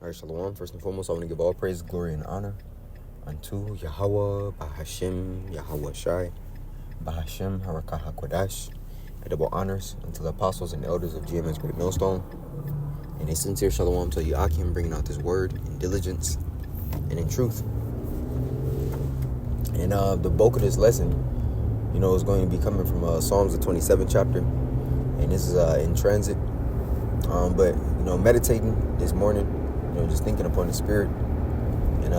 All right, Shalom. First and foremost, I want to give all praise, glory, and honor unto Yahweh, Bahashem, Yahweh Shai, Bahashem, Harakah HaKodash. And double honors unto the apostles and elders of GMS Great Millstone. And a sincere Shalom to Yakim, bringing out this word in diligence and in truth. And the bulk of this lesson, is going to be coming from Psalms, the 27th chapter. And this is in transit. But meditating this morning, just thinking upon the Spirit and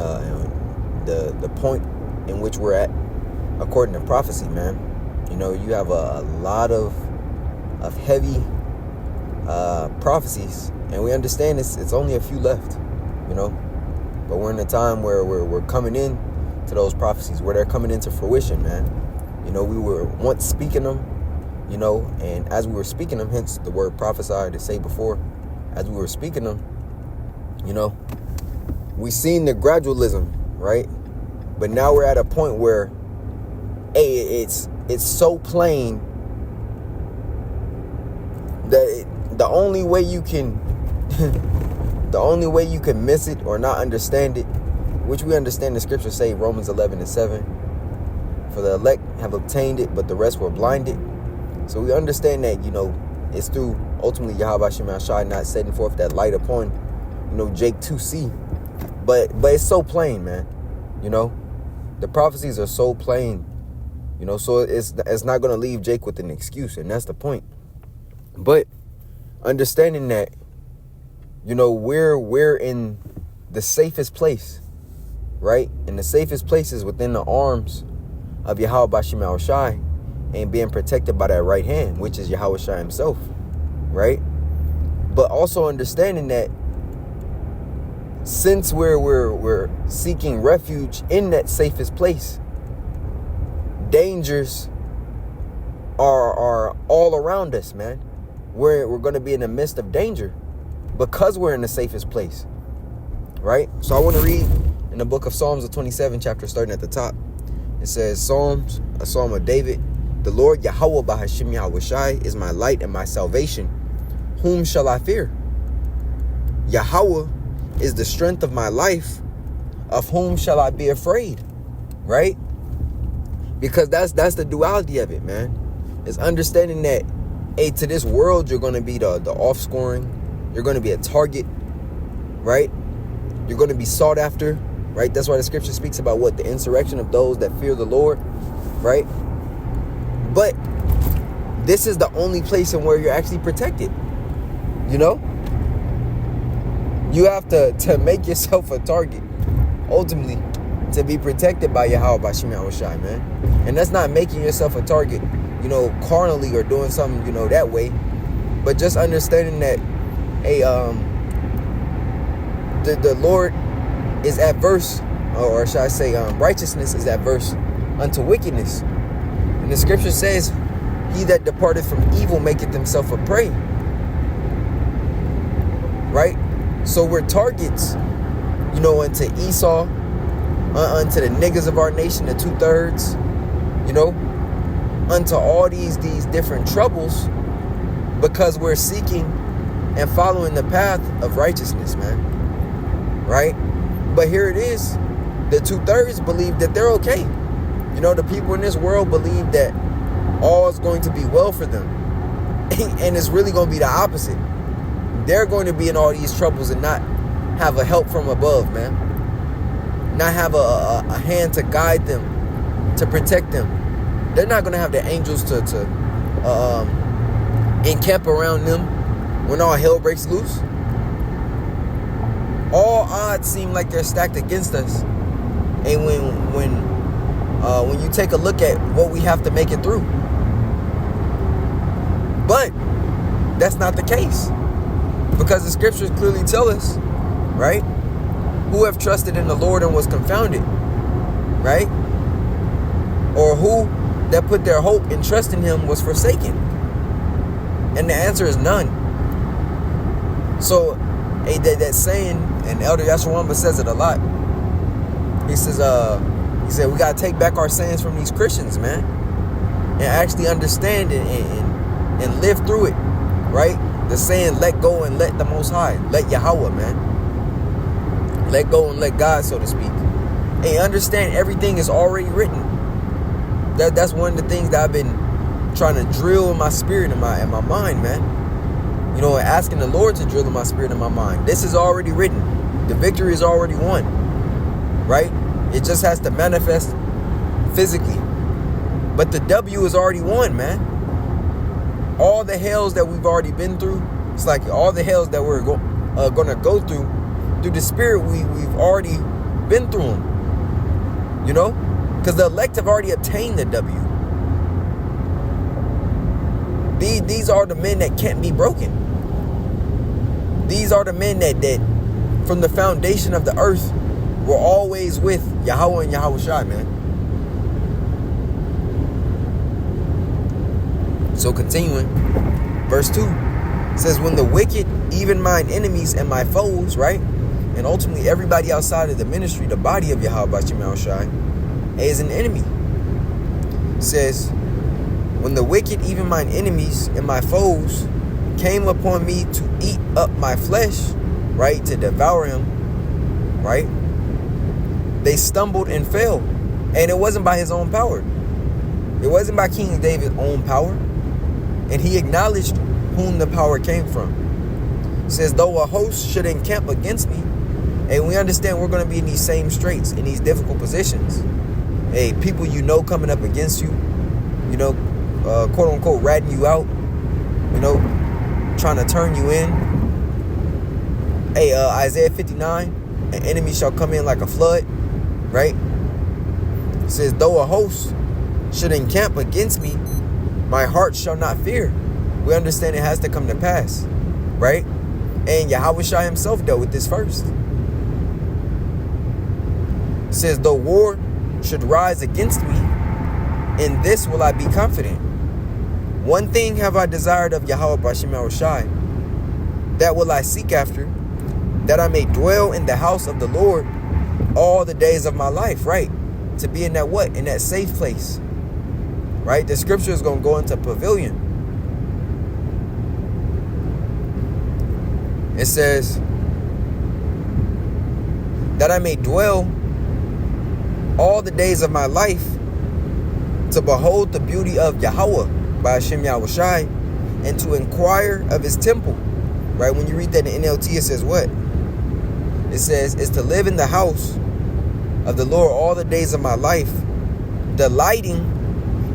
the point in which we're at according to prophecy, man. You have a lot of heavy prophecies, and we understand it's only a few left, but we're in a time where we're coming in to those prophecies, where they're coming into fruition, man. We were once speaking them, and as we were speaking them, hence the word prophesy to say before, as we were speaking them, we seen the gradualism, right? But now we're at a point where, it's so plain that the only way you can miss it or not understand it, which we understand the scriptures say, Romans 11:7, for the elect have obtained it, but the rest were blinded. So we understand that, it's through ultimately Yahweh Shema Shai not setting forth that light upon, Jake 2C. But it's so plain, man. The prophecies are so plain, so it's not going to leave Jake with an excuse, and that's the point. But understanding that, we're in the safest place, right? And the safest place is within the arms of Yahweh Shema Shai and being protected by that right hand, which is Yahweh Shai himself, right? But also understanding that since we're seeking refuge in that safest place, dangers are all around us, man. We're going to be in the midst of danger because we're in the safest place, right? So I want to read in the book of Psalms, the 27th chapter, starting at the top. It says, Psalms, a psalm of David. The Lord Yahweh Bahashem Yahweh Shai is my light and my salvation. Whom shall I fear? Yahweh is the strength of my life. Of whom shall I be afraid? Right? Because that's the duality of it, man. It's understanding that, to this world, you're going to be the offscoring. You're going to be a target, right? You're going to be sought after, right? That's why the scripture speaks about what? The insurrection of those that fear the Lord, right? But this is the only place in where you're actually protected, You have to make yourself a target, ultimately, to be protected by Yahweh Bashim Yahweh Shai, man. And that's not making yourself a target, carnally or doing something, that way. But just understanding that, the Lord is adverse, or should I say, righteousness is adverse unto wickedness. And the scripture says, he that departed from evil maketh himself a prey. Right? So we're targets, unto Esau, unto the niggas of our nation, the 2/3, unto all these different troubles, because we're seeking and following the path of righteousness, man. Right? But here it is. The 2/3 believe that they're okay. The people in this world believe that all is going to be well for them. And it's really going to be the opposite. They're going to be in all these troubles and not have a help from above, man. Not have a hand to guide them, to protect them. They're not going to have the angels to encamp around them when all hell breaks loose. All odds seem like they're stacked against us. And when you take a look at what we have to make it through. But that's not the case. Because the scriptures clearly tell us, right? Who have trusted in the Lord and was confounded, right? Or who that put their hope and trust in him was forsaken. And the answer is none. So that saying, and Elder Yashawamba says it a lot. He said we gotta take back our sayings from these Christians, man, and actually understand it and live through it, right? The saying, let go and let the Most High, let Yahweh, man. Let go and let God, so to speak. And understand everything is already written. That's one of the things that I've been trying to drill in my spirit and my mind, man. You know, asking the Lord to drill in my spirit and my mind. This is already written. The victory is already won. Right? It just has to manifest physically. But the W is already won, man. All the hells that we've already been through, it's like all the hells that we're going to go through the spirit, we've already been through them. You know? Because the elect have already obtained the W. These are the men that can't be broken. These are the men that from the foundation of the earth were always with Yahweh and Yahweh Shai, man. So continuing, verse 2 says, when the wicked, even mine enemies and my foes, right? And ultimately everybody outside of the ministry, the body of Yahweh Bashim El Shai, is an enemy. Says, when the wicked, even mine enemies and my foes, came upon me to eat up my flesh, right? To devour him, right? They stumbled and fell. And it wasn't by his own power. It wasn't by King David's own power. And he acknowledged whom the power came from. It says, though a host should encamp against me, and we understand we're going to be in these same straits, in these difficult positions. Hey, people you know coming up against you, you know, quote unquote, ratting you out, you know, trying to turn you in. Hey, Isaiah 59, an enemy shall come in like a flood, right? It says, though a host should encamp against me, my heart shall not fear. We understand it has to come to pass, right? And Yahweh Shai himself dealt with this first. It says, though war should rise against me, in this will I be confident. One thing have I desired of Yahweh Bashim El Shai, that will I seek after, that I may dwell in the house of the Lord all the days of my life, right? To be in that what? In that safe place, right? The scripture is going to go into pavilion. It says, that I may dwell all the days of my life to behold the beauty of Yahweh by Hashem Yahweh Shai, and to inquire of his temple. Right? When you read that in NLT, it says what? It says, is to live in the house of the Lord all the days of my life, delighting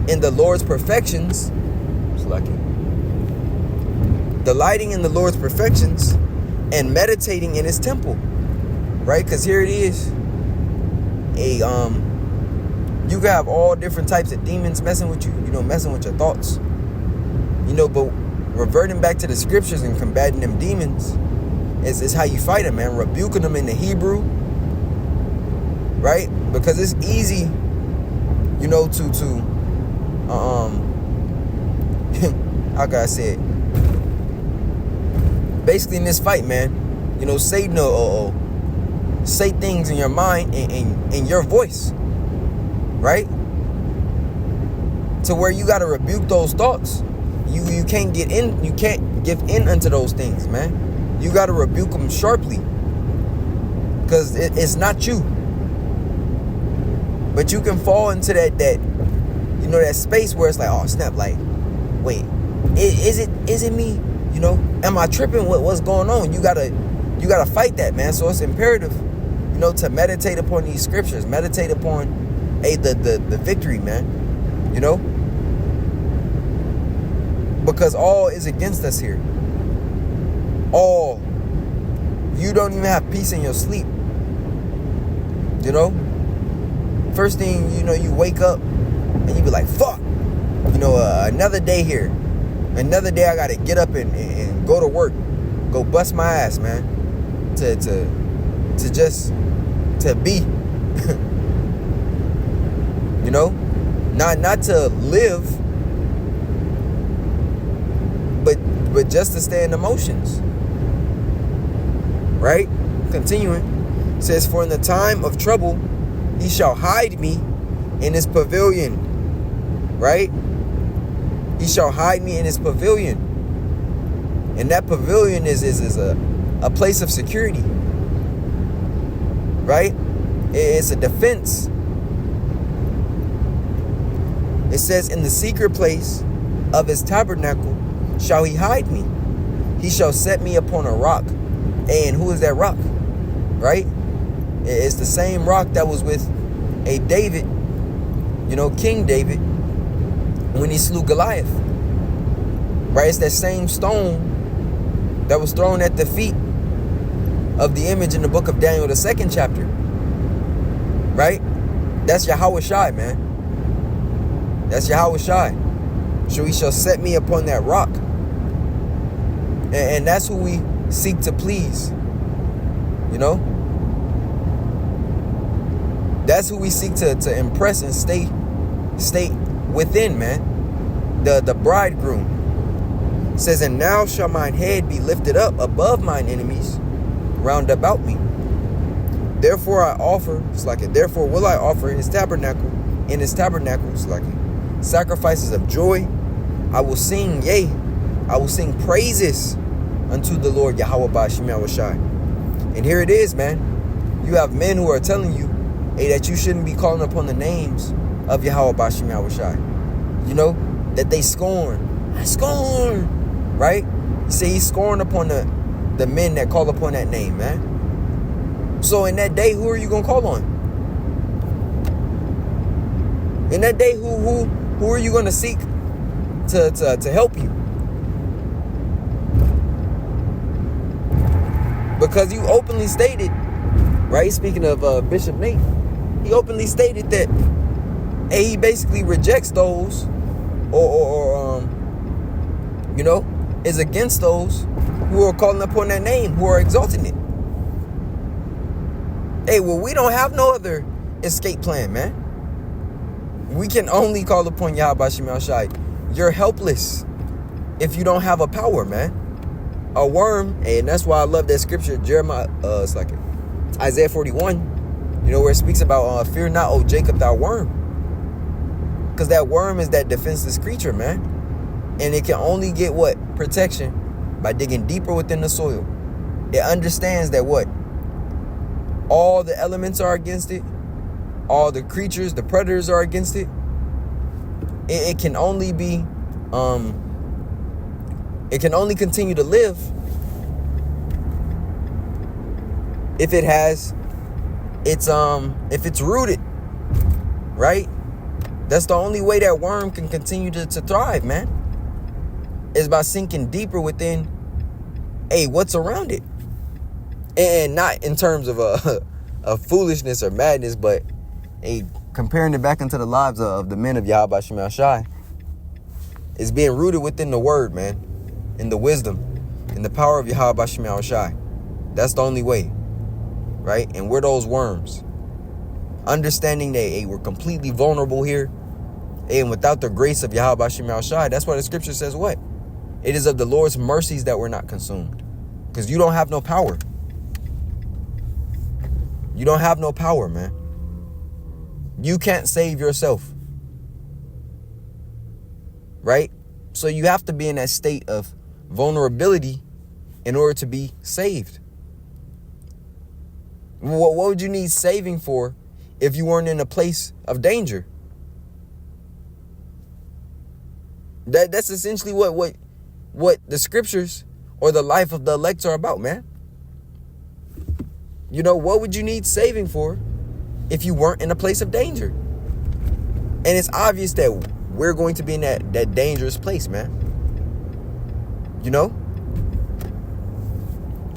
in the Lord's perfections. It's lucky. Delighting in the Lord's perfections and meditating in his temple. Right? Because here it is. You can have all different types of demons messing with you, you know, messing with your thoughts. You know, but reverting back to the scriptures and combating them demons is how you fight them, man. Rebuking them in the Hebrew. Right? Because it's easy, you know, to how can I say it? Basically in this fight, man, you know, Satan will say things in your mind in your voice, right? To where you got to rebuke those thoughts. You can't get in. You can't give in unto those things, man. You got to rebuke them sharply, because it's not you. But you can fall into that you know, that space where it's like, oh snap, like, wait, is it me? You know, am I tripping? What's going on? You gotta fight that, man. So it's imperative, you know, to meditate upon these scriptures, meditate upon the victory, man. You know, because all is against us here. All. You don't even have peace in your sleep. You know, first thing, you know, you wake up and you be like, fuck, you know, another day here. Another day I gotta get up and go to work, go bust my ass, man, to be, you know, not to live, but just to stay in the motions, right? Continuing, it says, for in the time of trouble he shall hide me in his pavilion, right? He shall hide me in his pavilion. And that pavilion is a place of security. right? It's a defense. It says, in the secret place of his tabernacle shall he hide me. He shall set me upon a rock. And who is that rock? Right? It's the same rock that was with David, King David, when he slew Goliath. Right? It's that same stone that was thrown at the feet of the image in the book of Daniel, the 2nd chapter. Right? That's Yahweh Shai, man. That's Yahweh Shai. So he shall set me upon that rock. And that's who we seek to please. That's who we seek to impress and stay within, man. The bridegroom. It says, and now shall mine head be lifted up above mine enemies round about me. Therefore will I offer in his tabernacle, sacrifices of joy. I will sing, yea, I will sing praises unto the Lord Yahweh Ba'Shem Yahushai. And here it is, man. You have men who are telling you, that you shouldn't be calling upon the names of Yahweh Ba'Shem Yahushai. That they scorn. I scorn. Right? You say he's scorned upon the men that call upon that name, man. So in that day, who are you gonna call on? In that day, who are you gonna seek to help you? Because you openly stated, right? Speaking of Bishop Nate, he openly stated that he basically rejects those, or is against those who are calling upon that name, who are exalting it. We don't have no other escape plan, man. We can only call upon Yahweh Ba'Shem Yahushai. You're helpless if you don't have a power, man. A worm, and that's why I love that scripture, Jeremiah, it's like Isaiah 41, where it speaks about fear not, O Jacob, thou worm. Because that worm is that defenseless creature, man. And it can only get what? Protection by digging deeper within the soil. It understands that what? All the elements are against it. All the creatures, the predators are against it. It can only be, it can only continue to live if it has if it's rooted, right? That's the only way that worm can continue to thrive, man, is by sinking deeper within what's around it. And not in terms of of foolishness or madness, but comparing it back into the lives of the men of Yahweh Ba'Shem Yahushai. It's being rooted within the word, man, in the wisdom, in the power of Yahweh Ba'Shem Yahushai. That's the only way, right? And we're those worms. Understanding that we're completely vulnerable here, and without the grace of Yahweh Ba'Shem Yahushai, that's why the scripture says what? It is of the Lord's mercies that we're not consumed. Because you don't have no power. You don't have no power, man. You can't save yourself. Right? So you have to be in that state of vulnerability in order to be saved. What would you need saving for if you weren't in a place of danger? That's essentially what the scriptures or the life of the elect are about, man. What would you need saving for if you weren't in a place of danger? And it's obvious that we're going to be in that dangerous place, man.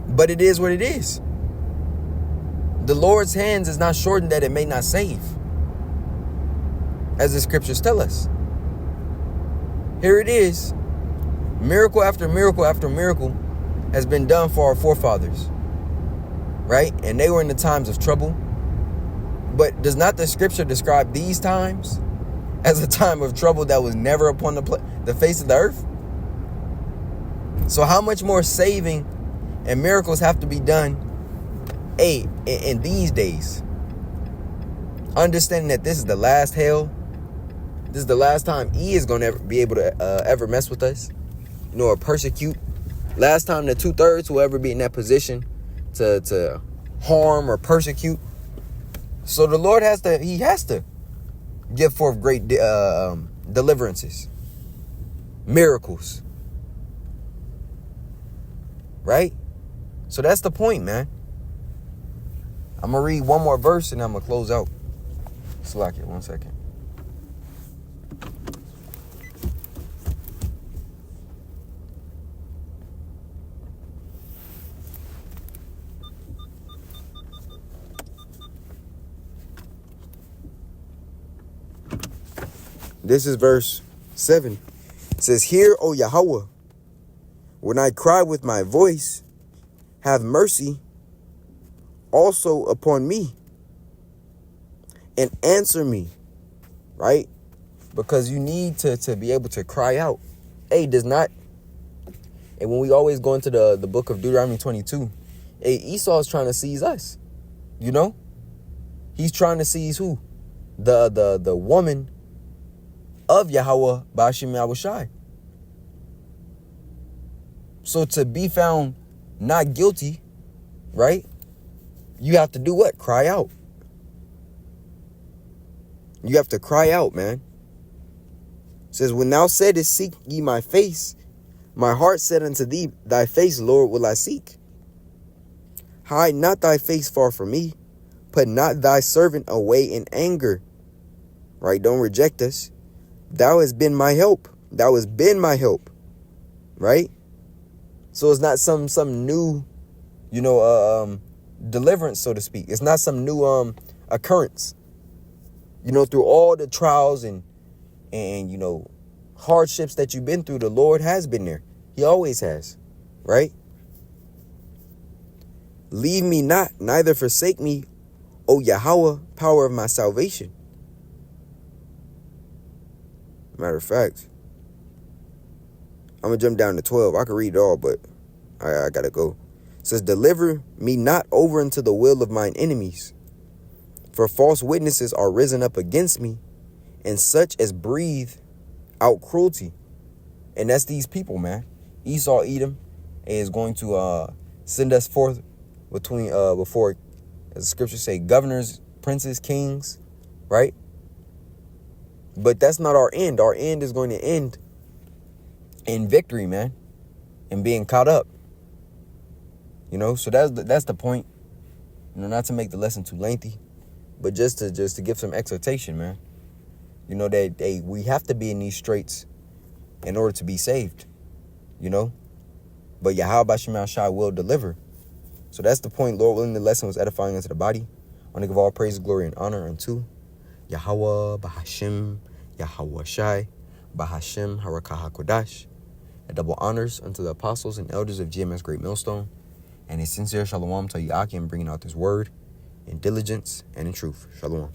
But it is what it is. The Lord's hands is not shortened that it may not save, as the scriptures tell us. Here it is. Miracle after miracle after miracle has been done for our forefathers, right? And they were in the times of trouble. But does not the scripture describe these times as a time of trouble that was never upon the face of the earth? So how much more saving and miracles have to be done in these days? Understanding that this is the last hell. This is the last time he is going to be able to ever mess with us, or persecute. Last time the 2/3 will ever be in that position to harm or persecute So the Lord he has to give forth great deliverances, miracles. Right? So that's the point, man. I'm going to read one more verse and I'm going to close out. Slack it 1 second. This is verse 7. It says, "Hear, O Yahweh, when I cry with my voice, have mercy also upon me and answer me." Right? Because you need to be able to cry out. Hey, does not. And when we always go into the book of Deuteronomy 22, hey, Esau is trying to seize us. You know? He's trying to seize who? The woman of Yahweh Bashim Yahushai. So to be found not guilty, right? You have to do what? Cry out. You have to cry out, man. It says, "When thou saidest, seek ye my face, my heart said unto thee, thy face, Lord, will I seek. Hide not thy face far from me. Put not thy servant away in anger." Right? Don't reject us. Thou hast been my help. Thou hast been my help. Right? So it's not some new, deliverance, so to speak. It's not some new occurrence. Through all the trials and hardships that you've been through, the Lord has been there. He always has. Right? "Leave me not, neither forsake me, O Yahweh, power of my salvation." Matter of fact, I'm going to jump down to 12. I could read it all, but I got to go. It says, "Deliver me not over into the will of mine enemies, for false witnesses are risen up against me, and such as breathe out cruelty." And that's these people, man. Esau, Edom, is going to send us forth before, as the scriptures say, governors, princes, kings, right? But that's not our end. Our end is going to end in victory, man, and being caught up. So that's the point. Not to make the lesson too lengthy, but just to give some exhortation, man. That we have to be in these straits in order to be saved. But Yahweh Bashim Yahushai will deliver. So that's the point. Lord willing, the lesson was edifying unto the body. I want to give all praise, glory, and honor unto Yahweh Bahashim Yahweh Shai Bahashim Harakah HaKodash. A double honors unto the apostles and elders of GMS Great Millstone. And a sincere shalom to Yaki in bringing out this word in diligence and in truth. Shalom.